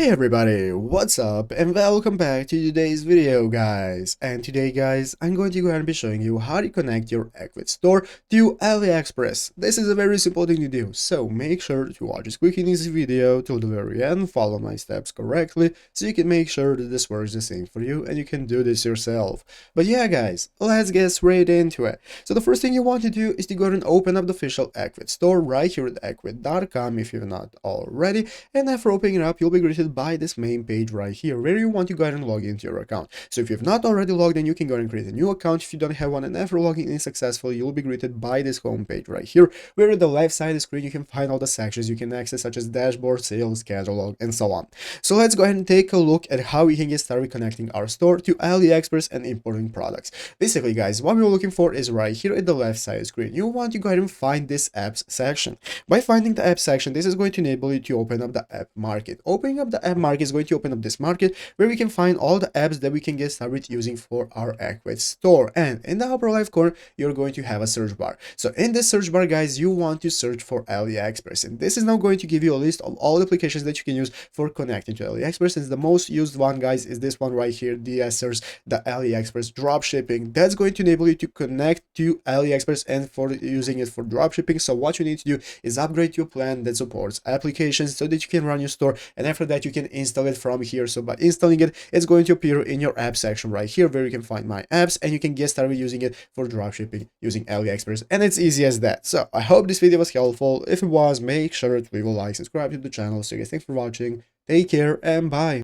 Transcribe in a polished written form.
Hey everybody, what's up and welcome back to today's video guys. And today guys, I'm going to go ahead and be showing you how to connect your Ecwid store to AliExpress. This is a very simple thing to do, so make sure to watch this quick and easy video till the very end, follow my steps correctly so you can make sure that this works the same for you and you can do this yourself. But yeah guys, let's get straight into it. So the first thing you want to do is to go ahead and open up the official Ecwid store right here at ecwid.com if you're not already, and after opening it up you'll be greeted by this main page right here where you want to go ahead and log into your account. So if you've not already logged in, you can go ahead and create a new account if you don't have one, and after logging in successfully you'll be greeted by this home page right here where on the left side of the screen you can find all the sections you can access, such as dashboard, sales, catalog, and so on. So let's go ahead and take a look at how we can get started connecting our store to AliExpress and importing products. Basically guys, what we're looking for is right here at the left side of the screen. You want to go ahead and find this apps section. By finding the app section, this is going to enable you to open up the app market. Opening up the app market is going to open up this market where we can find all the apps that we can get started using for our Ecwid store. And in the upper left corner, you're going to have a search bar. So in this search bar, guys, you want to search for AliExpress. And this is now going to give you a list of all the applications that you can use for connecting to AliExpress. And the most used one, guys, is this one right here, the AliExpress dropshipping. That's going to enable you to connect to AliExpress and for using it for dropshipping. So what you need to do is upgrade your plan that supports applications so that you can run your store, and after that you can install it from here. So by installing it, it's going to appear in your app section right here where you can find my apps, and you can get started using it for dropshipping using AliExpress, and it's easy as that. So I hope this video was helpful. If it was, make sure to leave a like, subscribe to the channel. So guys, thanks for watching, take care, and bye.